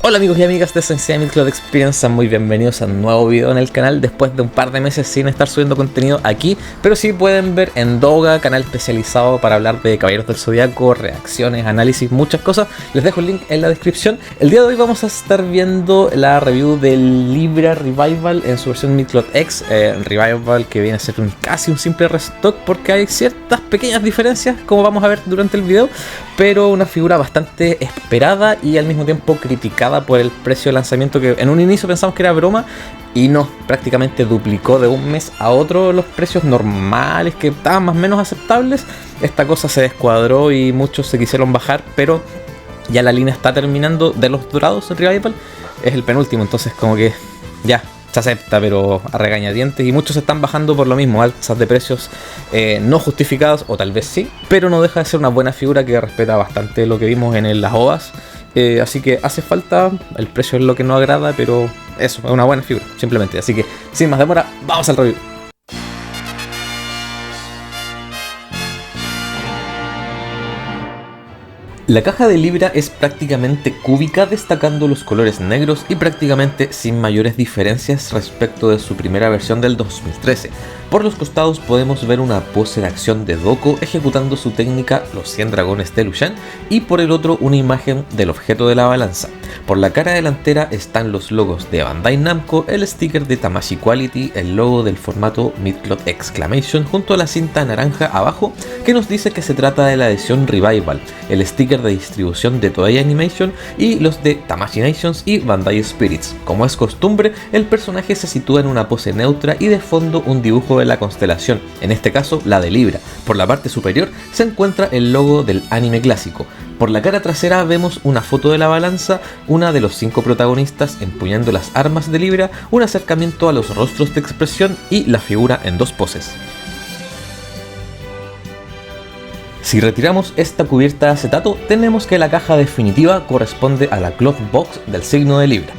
Hola amigos y amigas de Sensei Midcloth Experience, sean muy bienvenidos a un nuevo video en el canal después de un par de meses sin estar subiendo contenido aquí, pero sí pueden ver en Doga, canal especializado para hablar de Caballeros del Zodiaco, reacciones, análisis, muchas cosas. Les dejo el link en la descripción. El día de hoy vamos a estar viendo la review del Libra Revival en su versión Midcloth X, Revival que viene a ser casi un simple restock porque hay ciertas pequeñas diferencias como vamos a ver durante el video, pero una figura bastante esperada y al mismo tiempo criticada por el precio de lanzamiento, que en un inicio pensamos que era broma y no, prácticamente duplicó de un mes a otro los precios normales que estaban más o menos aceptables. Esta cosa se descuadró y muchos se quisieron bajar, pero ya la línea está terminando de los dorados en Revival, es el penúltimo, entonces como que ya se acepta, pero a regañadientes, y muchos se están bajando por lo mismo, alzas de precios no justificadas, o tal vez sí, pero no deja de ser una buena figura que respeta bastante lo que vimos en las OVAs. Así que hace falta, el precio es lo que no agrada, pero eso, es una buena figura, simplemente. Así que sin más demora, vamos al review. La caja de Libra es prácticamente cúbica, destacando los colores negros y prácticamente sin mayores diferencias respecto de su primera versión del 2013. Por los costados podemos ver una pose de acción de Doko ejecutando su técnica Los 100 dragones de Lushan, y por el otro una imagen del objeto de la balanza. Por la cara delantera están los logos de Bandai Namco, el sticker de Tamashii Quality, el logo del formato Midcloth Exclamation junto a la cinta naranja abajo que nos dice que se trata de la edición Revival, el sticker de distribución de Toei Animation y los de Tamashii Nations y Bandai Spirits. Como es costumbre, el personaje se sitúa en una pose neutra y de fondo un dibujo de la constelación, en este caso la de Libra. Por la parte superior se encuentra el logo del anime clásico. Por la cara trasera vemos una foto de la balanza, una de los 5 protagonistas empuñando las armas de Libra, un acercamiento a los rostros de expresión y la figura en dos poses. Si retiramos esta cubierta de acetato, tenemos que la caja definitiva corresponde a la Cloth Box del signo de Libra.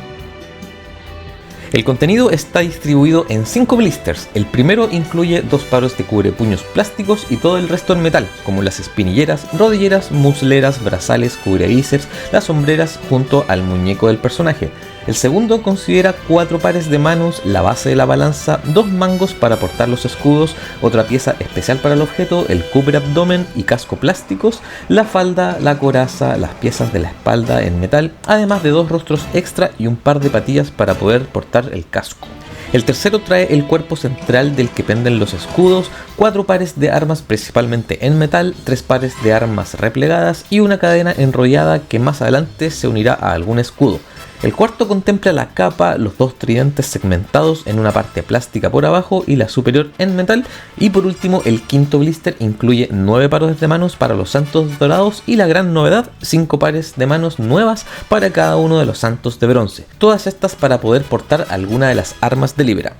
El contenido está distribuido en 5 blisters. El primero incluye 2 pares de cubrepuños plásticos y todo el resto en metal, como las espinilleras, rodilleras, musleras, brazales, cubrebíceps, las sombreras junto al muñeco del personaje. El segundo considera 4 pares de manos, la base de la balanza, 2 mangos para portar los escudos, otra pieza especial para el objeto, el cubre abdomen y casco plásticos, la falda, la coraza, las piezas de la espalda en metal, además de 2 rostros extra y un par de patillas para poder portar el casco. El tercero trae el cuerpo central del que penden los escudos, 4 pares de armas principalmente en metal, 3 pares de armas replegadas y una cadena enrollada que más adelante se unirá a algún escudo. El cuarto contempla la capa, los 2 tridentes segmentados en una parte plástica por abajo y la superior en metal, y por último el quinto blister incluye 9 pares de manos para los santos dorados y la gran novedad, 5 pares de manos nuevas para cada uno de los santos de bronce, todas estas para poder portar alguna de las armas de Libra.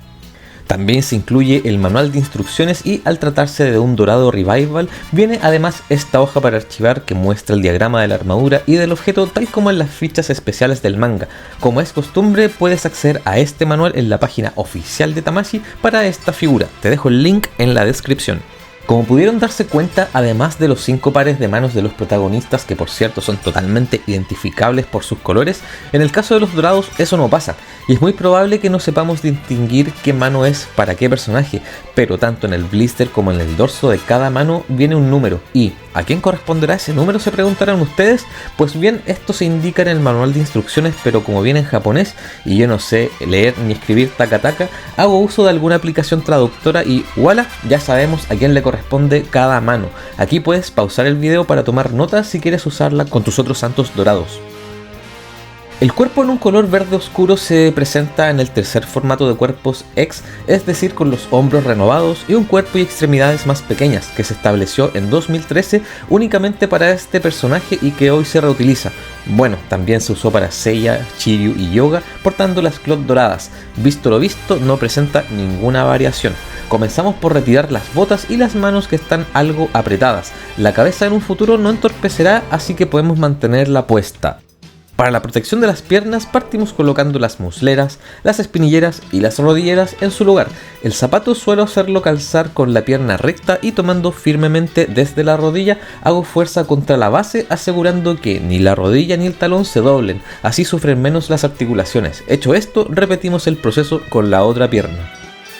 También se incluye el manual de instrucciones y al tratarse de un dorado Revival viene además esta hoja para archivar que muestra el diagrama de la armadura y del objeto tal como en las fichas especiales del manga. Como es costumbre, puedes acceder a este manual en la página oficial de Tamashii para esta figura. Te dejo el link en la descripción. Como pudieron darse cuenta, además de los 5 pares de manos de los protagonistas, que por cierto son totalmente identificables por sus colores, en el caso de los dorados eso no pasa, y es muy probable que no sepamos distinguir qué mano es para qué personaje, pero tanto en el blister como en el dorso de cada mano viene un número, y ¿a quién corresponderá ese número?, se preguntarán ustedes. Pues bien, esto se indica en el manual de instrucciones, pero como viene en japonés y yo no sé leer ni escribir takataka, hago uso de alguna aplicación traductora y voilà, ya sabemos a quién le corresponde cada mano. Aquí puedes pausar el video para tomar notas si quieres usarla con tus otros santos dorados. El cuerpo en un color verde oscuro se presenta en el tercer formato de cuerpos X, es decir, con los hombros renovados y un cuerpo y extremidades más pequeñas, que se estableció en 2013 únicamente para este personaje y que hoy se reutiliza. Bueno, también se usó para Seiya, Shiryu y Yoga, portando las cloth doradas. Visto lo visto, no presenta ninguna variación. Comenzamos por retirar las botas y las manos que están algo apretadas. La cabeza en un futuro no entorpecerá, así que podemos mantenerla puesta. Para la protección de las piernas partimos colocando las musleras, las espinilleras y las rodilleras en su lugar. El zapato suelo hacerlo calzar con la pierna recta y tomando firmemente desde la rodilla hago fuerza contra la base, asegurando que ni la rodilla ni el talón se doblen, así sufren menos las articulaciones. Hecho esto, repetimos el proceso con la otra pierna.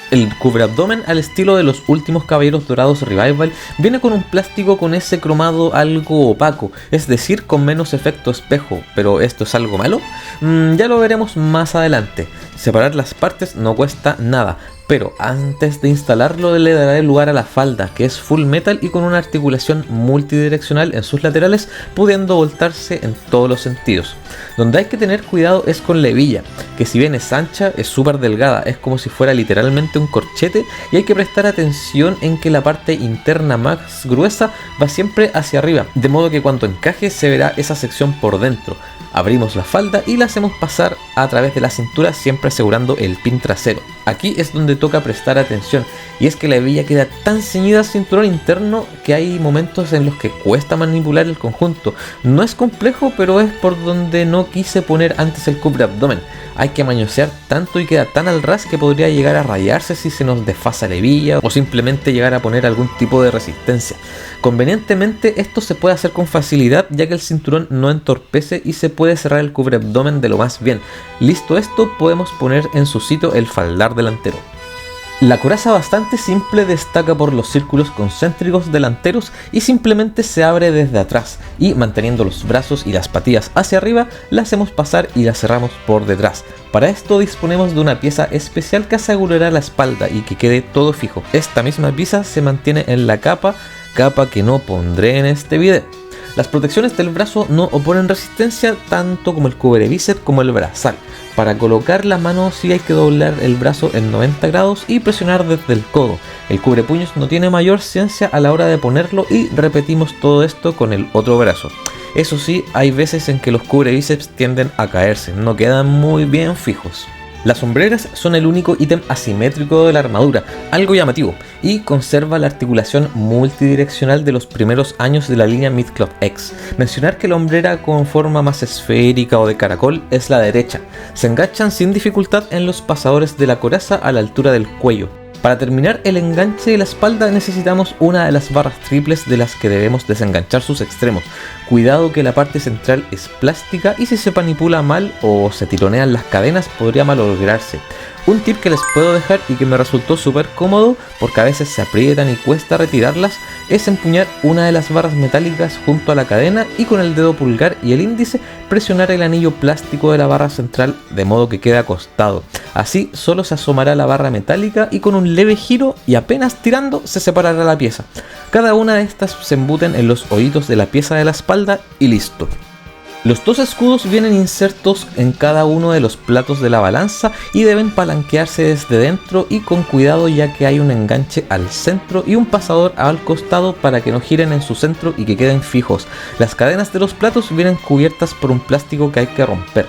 El cubreabdomen, al estilo de los últimos Caballeros Dorados Revival, viene con un plástico con ese cromado algo opaco, es decir, con menos efecto espejo. ¿Pero esto es algo malo? Ya lo veremos más adelante. Separar las partes no cuesta nada, pero antes de instalarlo le daré lugar a la falda, que es full metal y con una articulación multidireccional en sus laterales, pudiendo voltarse en todos los sentidos. Donde hay que tener cuidado es con la hebilla, que si bien es ancha, es súper delgada, es como si fuera literalmente un corchete, y hay que prestar atención en que la parte interna más gruesa va siempre hacia arriba, de modo que cuando encaje se verá esa sección por dentro. Abrimos la falda y la hacemos pasar a través de la cintura, siempre asegurando el pin trasero. Aquí es donde toca prestar atención, y es que la hebilla queda tan ceñida al cinturón interno que hay momentos en los que cuesta manipular el conjunto. No es complejo, pero es por donde no quise poner antes el cubreabdomen. Hay que mañosear tanto y queda tan al ras que podría llegar a rayarse si se nos desfasa la hebilla o simplemente llegar a poner algún tipo de resistencia. Convenientemente esto se puede hacer con facilidad, ya que el cinturón no entorpece y se puede cerrar el cubreabdomen de lo más bien. Listo esto, podemos poner en su sitio el faldar delantero. La coraza, bastante simple, destaca por los círculos concéntricos delanteros y simplemente se abre desde atrás, y manteniendo los brazos y las patillas hacia arriba la hacemos pasar y la cerramos por detrás. Para esto disponemos de una pieza especial que asegurará la espalda y que quede todo fijo. Esta misma pieza se mantiene en la capa que no pondré en este video. Las protecciones del brazo no oponen resistencia, tanto como el cubrebíceps como el brazal. Para colocar la mano sí hay que doblar el brazo en 90 grados y presionar desde el codo. El cubrepuños no tiene mayor ciencia a la hora de ponerlo y repetimos todo esto con el otro brazo. Eso sí, hay veces en que los cubrebíceps tienden a caerse, no quedan muy bien fijos. Las hombreras son el único ítem asimétrico de la armadura, algo llamativo, y conserva la articulación multidireccional de los primeros años de la línea Midcloth X. Mencionar que la hombrera con forma más esférica o de caracol es la derecha. Se enganchan sin dificultad en los pasadores de la coraza a la altura del cuello. Para terminar el enganche de la espalda necesitamos una de las barras triples de las que debemos desenganchar sus extremos. Cuidado que la parte central es plástica y si se manipula mal o se tironean las cadenas podría malograrse. Un tip que les puedo dejar y que me resultó súper cómodo porque a veces se aprietan y cuesta retirarlas es empuñar una de las barras metálicas junto a la cadena y con el dedo pulgar y el índice presionar el anillo plástico de la barra central de modo que quede acostado. Así solo se asomará la barra metálica y con un leve giro y apenas tirando se separará la pieza. Cada una de estas se embuten en los oídos de la pieza de la espalda y listo. Los dos escudos vienen insertos en cada uno de los platos de la balanza y deben palanquearse desde dentro y con cuidado, ya que hay un enganche al centro y un pasador al costado para que no giren en su centro y que queden fijos. Las cadenas de los platos vienen cubiertas por un plástico que hay que romper.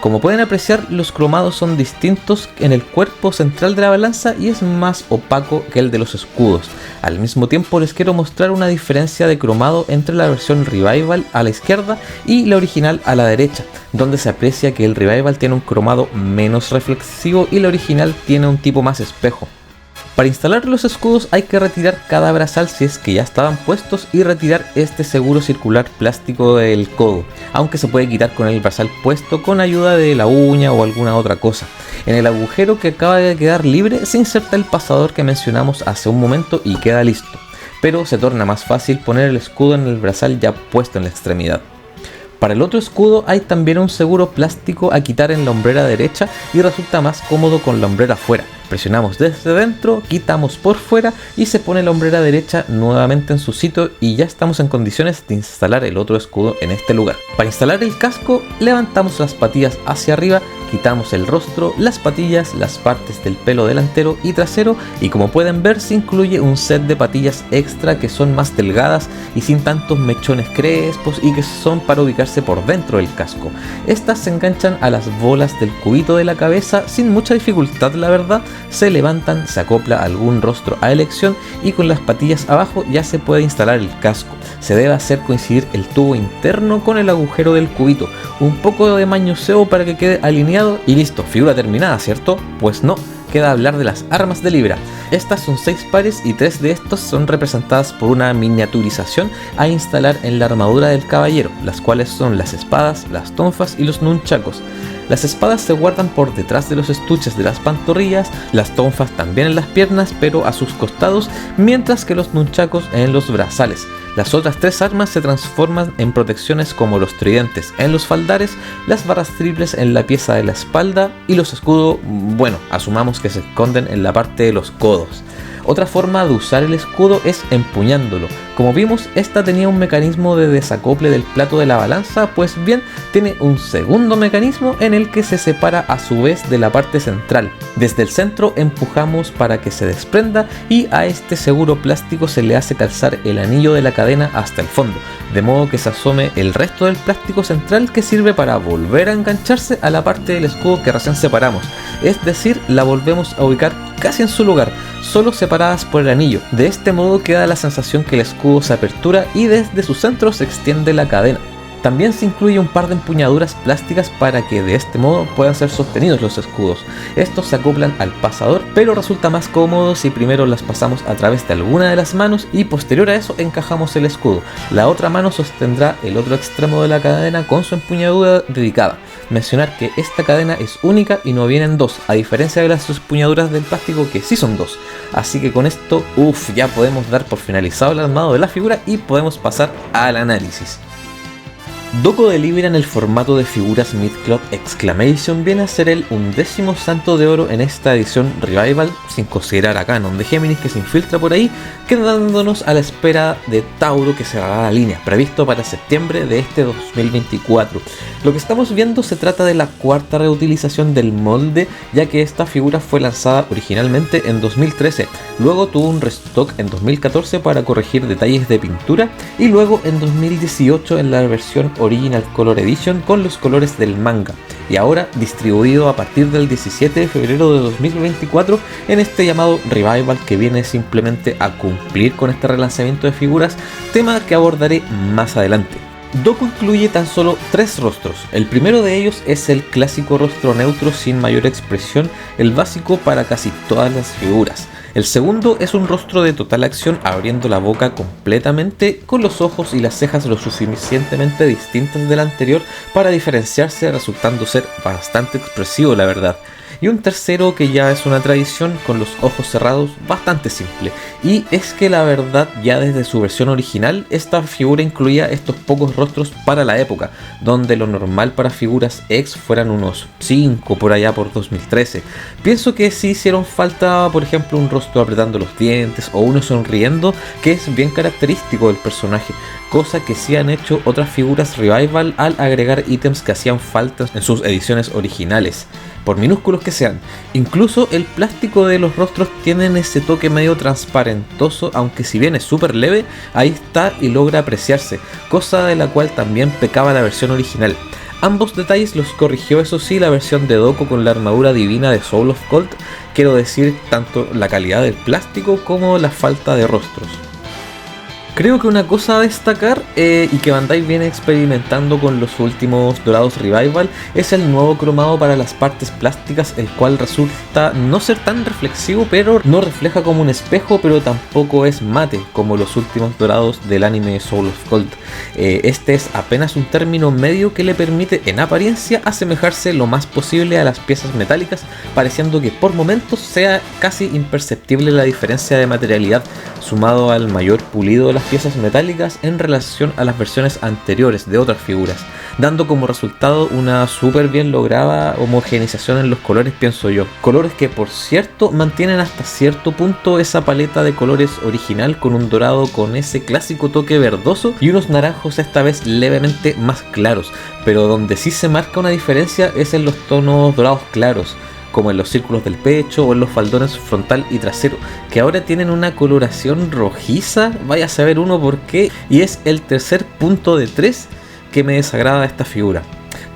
Como pueden apreciar, los cromados son distintos en el cuerpo central de la balanza y es más opaco que el de los escudos. Al mismo tiempo les quiero mostrar una diferencia de cromado entre la versión Revival a la izquierda y la original a la derecha, donde se aprecia que el Revival tiene un cromado menos reflexivo y la original tiene un tipo más espejo. Para instalar los escudos hay que retirar cada brazal si es que ya estaban puestos y retirar este seguro circular plástico del codo, aunque se puede quitar con el brazal puesto con ayuda de la uña o alguna otra cosa. En el agujero que acaba de quedar libre se inserta el pasador que mencionamos hace un momento y queda listo, pero se torna más fácil poner el escudo en el brazal ya puesto en la extremidad. Para el otro escudo hay también un seguro plástico a quitar en la hombrera derecha y resulta más cómodo con la hombrera fuera. Presionamos desde dentro, quitamos por fuera y se pone la hombrera derecha nuevamente en su sitio y ya estamos en condiciones de instalar el otro escudo en este lugar. Para instalar el casco levantamos las patillas hacia arriba, quitamos el rostro, las patillas, las partes del pelo delantero y trasero y como pueden ver se incluye un set de patillas extra que son más delgadas y sin tantos mechones crespos y que son para ubicarse por dentro del casco. Estas se enganchan a las bolas del cubito de la cabeza sin mucha dificultad, la verdad, se levantan, se acopla algún rostro a elección y con las patillas abajo ya se puede instalar el casco. Se debe hacer coincidir el tubo interno con el agujero del cubito, un poco de mañoseo para que quede alineado y listo, figura terminada, ¿cierto? Pues no. Queda hablar de las armas de Libra. Estas son 6 pares y 3 de estos son representadas por una miniaturización a instalar en la armadura del caballero, las cuales son las espadas, las tonfas y los nunchakos. Las espadas se guardan por detrás de los estuches de las pantorrillas, las tonfas también en las piernas pero a sus costados, mientras que los nunchakos en los brazales. Las otras 3 armas se transforman en protecciones como los tridentes en los faldares, las barras triples en la pieza de la espalda y los escudos, bueno, asumamos que se esconden en la parte de los codos. Otra forma de usar el escudo es empuñándolo. Como vimos, esta tenía un mecanismo de desacople del plato de la balanza, pues bien, tiene un segundo mecanismo en el que se separa a su vez de la parte central. Desde el centro empujamos para que se desprenda y a este seguro plástico se le hace calzar el anillo de la cadena hasta el fondo, de modo que se asome el resto del plástico central que sirve para volver a engancharse a la parte del escudo que recién separamos, es decir, la volvemos a ubicar casi en su lugar, solo separadas por el anillo. De este modo queda la sensación que el escudo se apertura y desde su centro se extiende la cadena. También se incluye un par de empuñaduras plásticas para que de este modo puedan ser sostenidos los escudos. Estos se acoplan al pasador, pero resulta más cómodo si primero las pasamos a través de alguna de las manos y posterior a eso encajamos el escudo. La otra mano sostendrá el otro extremo de la cadena con su empuñadura dedicada. Mencionar que esta cadena es única y no vienen dos, a diferencia de las empuñaduras del plástico que sí son dos. Así que con esto, ya podemos dar por finalizado el armado de la figura y podemos pasar al análisis. Doko de Libra en el formato de figuras Midcloth Exclamation viene a ser el 11º santo de oro en esta edición Revival, sin considerar a Canon de Géminis que se infiltra por ahí, quedándonos a la espera de Tauro que cerrará la línea, previsto para septiembre de este 2024. Lo que estamos viendo se trata de la cuarta reutilización del molde, ya que esta figura fue lanzada originalmente en 2013, luego tuvo un restock en 2014 para corregir detalles de pintura y luego en 2018 en la versión Original Color Edition con los colores del manga, y ahora distribuido a partir del 17 de febrero de 2024 en este llamado Revival, que viene simplemente a cumplir con este relanzamiento de figuras, tema que abordaré más adelante. Doko incluye tan solo 3 rostros. El primero de ellos es el clásico rostro neutro sin mayor expresión, el básico para casi todas las figuras. El segundo es un rostro de total acción abriendo la boca completamente, con los ojos y las cejas lo suficientemente distintas del anterior para diferenciarse, resultando ser bastante expresivo, la verdad. Y un tercero que ya es una tradición, con los ojos cerrados, bastante simple. Y es que la verdad, ya desde su versión original, esta figura incluía estos pocos rostros para la época, donde lo normal para figuras X fueran unos 5 por allá por 2013. Pienso que sí hicieron falta, por ejemplo, un rostro apretando los dientes o uno sonriendo, que es bien característico del personaje, cosa que sí han hecho otras figuras Revival al agregar ítems que hacían falta en sus ediciones originales, por minúsculos que sean. Incluso el plástico de los rostros tienen ese toque medio transparentoso, aunque si bien es súper leve, ahí está y logra apreciarse, cosa de la cual también pecaba la versión original. Ambos detalles los corrigió eso sí la versión de Doko con la armadura divina de Soul of Gold, quiero decir tanto la calidad del plástico como la falta de rostros. Creo que una cosa a destacar y que Bandai viene experimentando con los últimos dorados Revival es el nuevo cromado para las partes plásticas, el cual resulta no ser tan reflexivo, pero no refleja como un espejo, pero tampoco es mate como los últimos dorados del anime Soul of Gold. Este es apenas un término medio que le permite en apariencia asemejarse lo más posible a las piezas metálicas, pareciendo que por momentos sea casi imperceptible la diferencia de materialidad, sumado al mayor pulido de las piezas metálicas en relación a las versiones anteriores de otras figuras, dando como resultado una súper bien lograda homogeneización en los colores, pienso yo. Colores que, por cierto, mantienen hasta cierto punto esa paleta de colores original, con un dorado con ese clásico toque verdoso y unos naranjos esta vez levemente más claros, pero donde sí se marca una diferencia es en los tonos dorados claros, como en los círculos del pecho o en los faldones frontal y trasero, que ahora tienen una coloración rojiza, vaya a saber uno por qué, y es el tercer punto de 3 que me desagrada de esta figura.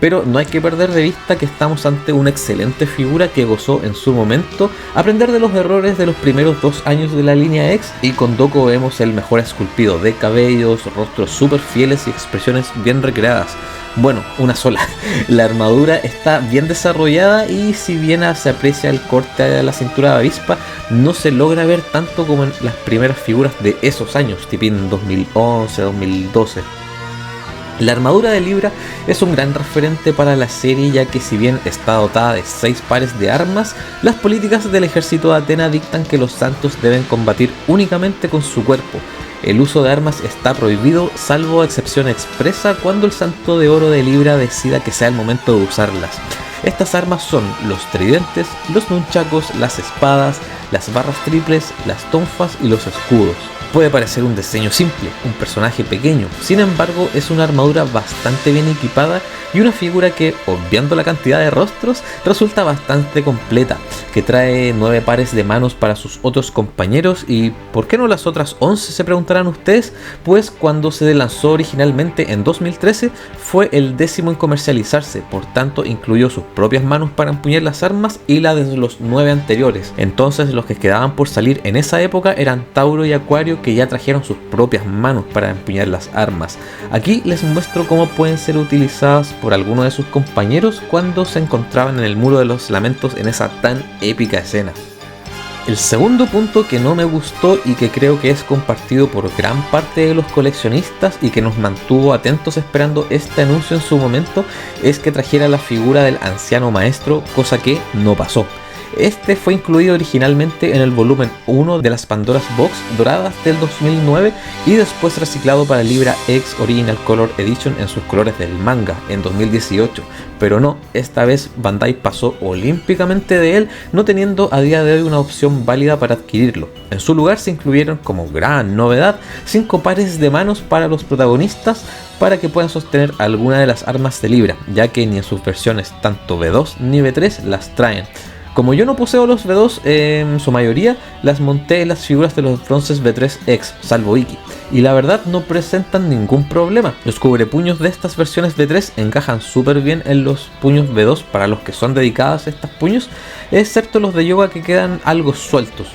pero no hay que perder de vista que estamos ante una excelente figura que gozó en su momento aprender de los errores de los primeros 2 años de la línea X, y con Doko vemos el mejor esculpido de cabellos, rostros súper fieles y expresiones bien recreadas. Bueno, una sola. La armadura está bien desarrollada y si bien se aprecia el corte a la cintura de avispa, no se logra ver tanto como en las primeras figuras de esos años, tipo en 2011, 2012. La armadura de Libra es un gran referente para la serie, ya que si bien está dotada de 6 pares de armas, las políticas del ejército de Atena dictan que los santos deben combatir únicamente con su cuerpo. El uso de armas está prohibido, salvo excepción expresa cuando el santo de oro de Libra decida que sea el momento de usarlas. Estas armas son los tridentes, los nunchakos, las espadas, las barras triples, las tonfas y los escudos. Puede parecer un diseño simple, un personaje pequeño, sin embargo es una armadura bastante bien equipada y una figura que, obviando la cantidad de rostros, resulta bastante completa, que trae 9 pares de manos para sus otros compañeros. ¿Y por qué no las otras 11?, se preguntarán ustedes. Pues cuando se lanzó originalmente en 2013 fue el 10º en comercializarse, por tanto incluyó sus propias manos para empuñar las armas y la de los 9 anteriores. Entonces los que quedaban por salir en esa época eran Tauro y Acuario, que ya trajeron sus propias manos para empuñar las armas. Aquí les muestro cómo pueden ser utilizadas por alguno de sus compañeros cuando se encontraban en el Muro de los Lamentos en esa tan épica escena. El segundo punto que no me gustó y que creo que es compartido por gran parte de los coleccionistas y que nos mantuvo atentos esperando este anuncio en su momento es que trajera la figura del anciano maestro, cosa que no pasó. Este fue incluido originalmente en el volumen 1 de las Pandora's Box doradas del 2009 y después reciclado para Libra X Original Color Edition en sus colores del manga en 2018, pero no, esta vez Bandai pasó olímpicamente de él, no teniendo a día de hoy una opción válida para adquirirlo. En su lugar se incluyeron como gran novedad 5 pares de manos para los protagonistas para que puedan sostener alguna de las armas de Libra, ya que ni en sus versiones tanto V2 ni V3 las traen. Como yo no poseo los V2 en su mayoría, las monté en las figuras de los bronces V3X, salvo Iki, y la verdad no presentan ningún problema. Los cubrepuños de estas versiones V3 encajan súper bien en los puños V2 para los que son dedicadas a estos puños, excepto los de yoga que quedan algo sueltos.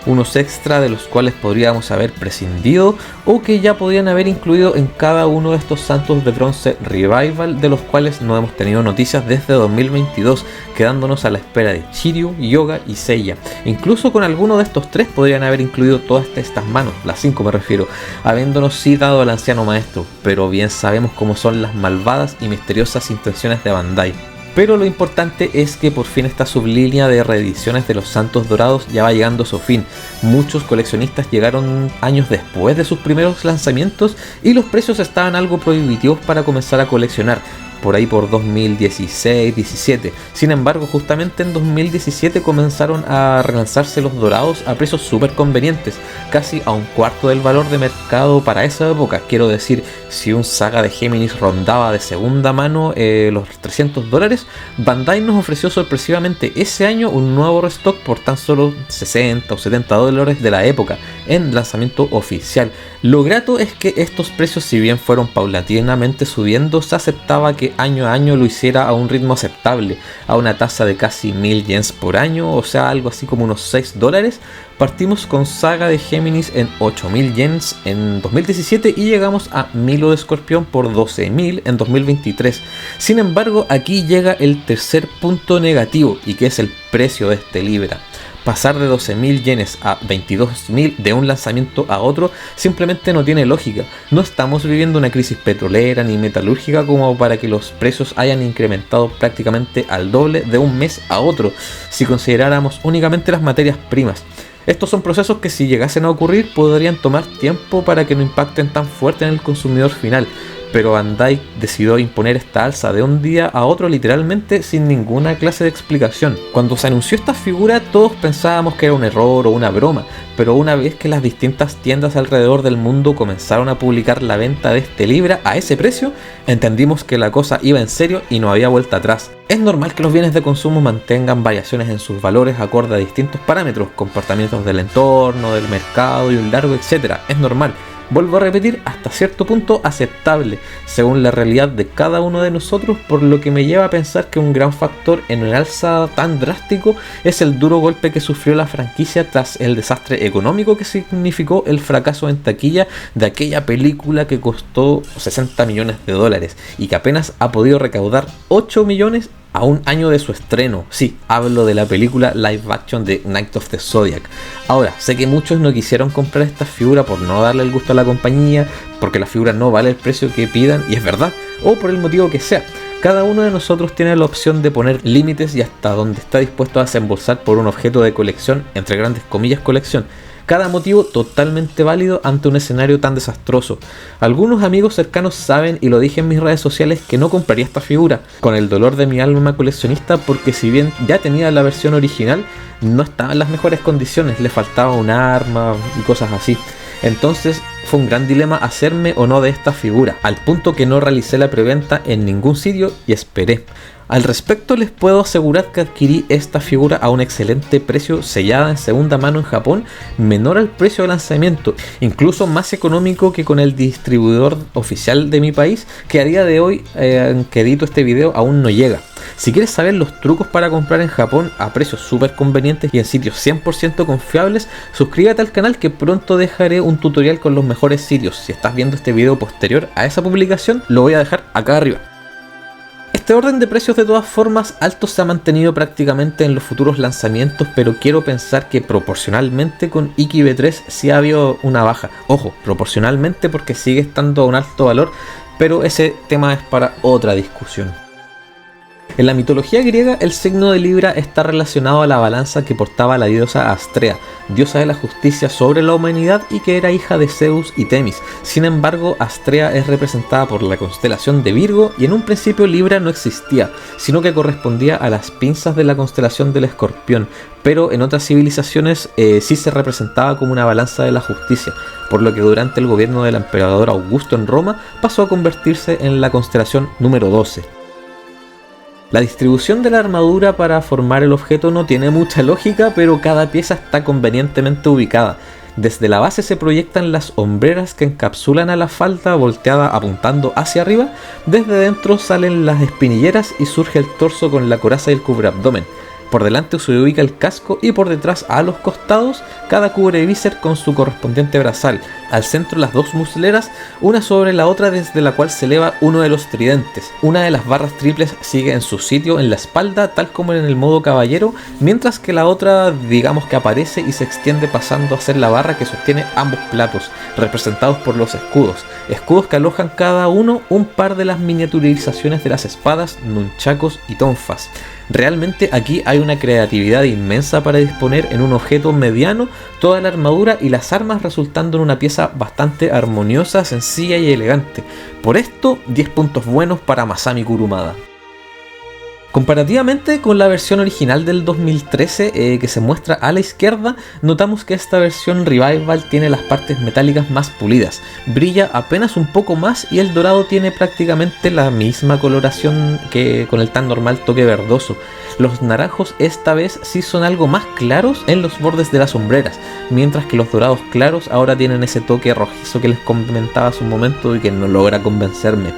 Unos extra de los cuales podríamos haber prescindido o que ya podían haber incluido en cada uno de estos santos de bronce revival, de los cuales no hemos tenido noticias desde 2022, quedándonos a la espera de Shiryu, Yoga y Seiya. Incluso con alguno de estos 3 podrían haber incluido todas estas manos, las 5 me refiero, habiéndonos sí dado al anciano maestro, pero bien sabemos cómo son las malvadas y misteriosas intenciones de Bandai. Pero lo importante es que por fin esta sublínea de reediciones de los Santos Dorados ya va llegando a su fin. Muchos coleccionistas llegaron años después de sus primeros lanzamientos y los precios estaban algo prohibitivos para comenzar a coleccionar, por ahí por 2016-17. Sin embargo, justamente en 2017 comenzaron a relanzarse los dorados a precios súper convenientes, casi a un cuarto del valor de mercado para esa época. Quiero decir, si un Saga de Géminis rondaba de segunda mano los $300, Bandai nos ofreció sorpresivamente ese año un nuevo restock por tan solo $60 o $70 de la época en lanzamiento oficial. Lo grato es que estos precios, si bien fueron paulatinamente subiendo, se aceptaba que año a año lo hiciera a un ritmo aceptable, a una tasa de casi 1000 yens por año, o sea algo así como unos $6. Partimos con Saga de Géminis en 8000 yens en 2017 y llegamos a Milo de Escorpión por 12000 en 2023. Sin embargo, aquí llega el tercer punto negativo, y que es el precio de este Libra. Pasar de 12.000 yenes a 22.000 de un lanzamiento a otro simplemente no tiene lógica. No estamos viviendo una crisis petrolera ni metalúrgica como para que los precios hayan incrementado prácticamente al doble de un mes a otro, si consideráramos únicamente las materias primas. Estos son procesos que, si llegasen a ocurrir, podrían tomar tiempo para que no impacten tan fuerte en el consumidor final. Pero Bandai decidió imponer esta alza de un día a otro literalmente sin ninguna clase de explicación. Cuando se anunció esta figura todos pensábamos que era un error o una broma, pero una vez que las distintas tiendas alrededor del mundo comenzaron a publicar la venta de este Libra a ese precio, entendimos que la cosa iba en serio y no había vuelta atrás. Es normal que los bienes de consumo mantengan variaciones en sus valores acorde a distintos parámetros, comportamientos del entorno, del mercado y un largo etcétera, es normal. Vuelvo a repetir, hasta cierto punto aceptable, según la realidad de cada uno de nosotros, por lo que me lleva a pensar que un gran factor en un alza tan drástico es el duro golpe que sufrió la franquicia tras el desastre económico que significó el fracaso en taquilla de aquella película que costó 60 millones de dólares y que apenas ha podido recaudar 8 millones a un año de su estreno. Sí, hablo de la película live action de Night of the Zodiac. Ahora, sé que muchos no quisieron comprar esta figura por no darle el gusto a la compañía, porque la figura no vale el precio que pidan, y es verdad, o por el motivo que sea. Cada uno de nosotros tiene la opción de poner límites y hasta donde está dispuesto a desembolsar por un objeto de colección, entre grandes comillas colección. Cada motivo totalmente válido ante un escenario tan desastroso. Algunos amigos cercanos saben, y lo dije en mis redes sociales, que no compraría esta figura, con el dolor de mi alma coleccionista, porque si bien ya tenía la versión original, no estaba en las mejores condiciones, le faltaba un arma y cosas así. Entonces fue un gran dilema hacerme o no de esta figura, al punto que no realicé la preventa en ningún sitio y esperé. Al respecto les puedo asegurar que adquirí esta figura a un excelente precio, sellada en segunda mano en Japón, menor al precio de lanzamiento, incluso más económico que con el distribuidor oficial de mi país, que a día de hoy, que edito este video, aún no llega. Si quieres saber los trucos para comprar en Japón a precios súper convenientes y en sitios 100% confiables, suscríbete al canal que pronto dejaré un tutorial con los mejores sitios. Si estás viendo este video posterior a esa publicación, lo voy a dejar acá arriba. Este orden de precios de todas formas altos se ha mantenido prácticamente en los futuros lanzamientos, pero quiero pensar que proporcionalmente con Iki V3 sí ha habido una baja. Ojo, proporcionalmente, porque sigue estando a un alto valor, pero ese tema es para otra discusión. En la mitología griega, el signo de Libra está relacionado a la balanza que portaba la diosa Astrea, diosa de la justicia sobre la humanidad y que era hija de Zeus y Temis. Sin embargo, Astrea es representada por la constelación de Virgo y en un principio Libra no existía, sino que correspondía a las pinzas de la constelación del Escorpión, pero en otras civilizaciones sí se representaba como una balanza de la justicia, por lo que durante el gobierno del emperador Augusto en Roma pasó a convertirse en la constelación número 12. La distribución de la armadura para formar el objeto no tiene mucha lógica, pero cada pieza está convenientemente ubicada. Desde la base se proyectan las hombreras que encapsulan a la falda volteada apuntando hacia arriba, desde dentro salen las espinilleras y surge el torso con la coraza y el cubreabdomen. Por delante se ubica el casco y por detrás a los costados cada cubrebíceps con su correspondiente brazal. Al centro las dos musleras, una sobre la otra desde la cual se eleva uno de los tridentes. Una de las barras triples sigue en su sitio en la espalda tal como en el modo caballero, mientras que la otra digamos que aparece y se extiende pasando a ser la barra que sostiene ambos platos, representados por los escudos. Escudos que alojan cada uno un par de las miniaturizaciones de las espadas, nunchakos y tonfas. Realmente aquí hay una creatividad inmensa para disponer en un objeto mediano toda la armadura y las armas, resultando en una pieza bastante armoniosa, sencilla y elegante. Por esto, 10 puntos buenos para Masami Kurumada. Comparativamente con la versión original del 2013 que se muestra a la izquierda, notamos que esta versión Revival tiene las partes metálicas más pulidas, brilla apenas un poco más y el dorado tiene prácticamente la misma coloración que con el tan normal toque verdoso. Los naranjos esta vez sí son algo más claros en los bordes de las sombreras, mientras que los dorados claros ahora tienen ese toque rojizo que les comentaba hace un momento y que no logra convencerme.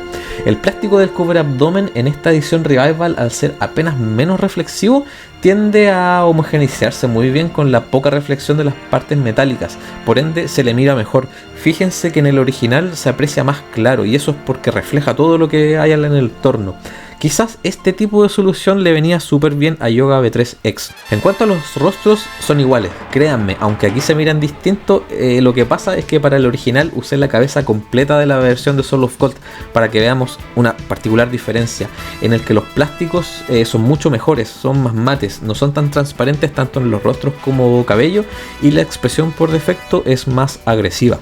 El plástico del cubreabdomen en esta edición Revival, al ser apenas menos reflexivo, tiende a homogeneizarse muy bien con la poca reflexión de las partes metálicas, por ende se le mira mejor. Fíjense que en el original se aprecia más claro y eso es porque refleja todo lo que hay en el entorno. Quizás este tipo de solución le venía súper bien a Yoga V3X. En cuanto a los rostros, son iguales, créanme, aunque aquí se miran distinto, lo que pasa es que para el original usé la cabeza completa de la versión de Soul of Gold para que veamos una particular diferencia, en el que los plásticos son mucho mejores, son más mates, no son tan transparentes tanto en los rostros como cabello y la expresión por defecto es más agresiva.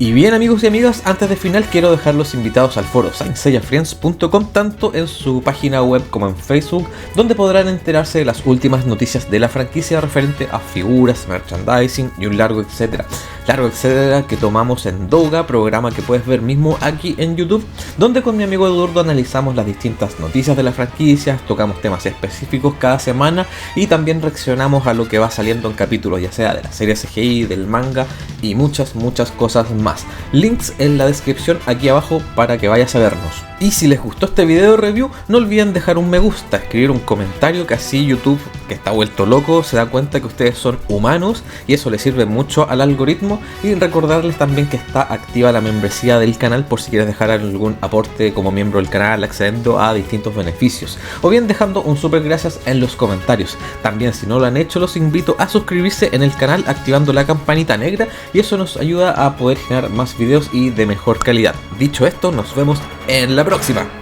Y bien amigos y amigas, antes de final quiero dejarlos invitados al foro saintseiafriends.com, tanto en su página web como en Facebook, donde podrán enterarse de las últimas noticias de la franquicia referente a figuras, merchandising y un largo etcétera. largo etcétera que tomamos en Douga, programa que puedes ver mismo aquí en YouTube, donde con mi amigo Eduardo analizamos las distintas noticias de las franquicias, tocamos temas específicos cada semana y también reaccionamos a lo que va saliendo en capítulos, ya sea de la serie CGI, del manga y muchas cosas más. Links en la descripción aquí abajo para que vayas a vernos. Y si les gustó este video review, no olviden dejar un me gusta, escribir un comentario, que así YouTube, que está vuelto loco, se da cuenta que ustedes son humanos y eso les sirve mucho al algoritmo. Y recordarles también que está activa la membresía del canal por si quieres dejar algún aporte como miembro del canal, accediendo a distintos beneficios, o bien dejando un super gracias en los comentarios. También, si no lo han hecho, los invito a suscribirse en el canal activando la campanita negra, y eso nos ayuda a poder generar más videos y de mejor calidad. Dicho esto, nos vemos en la próxima.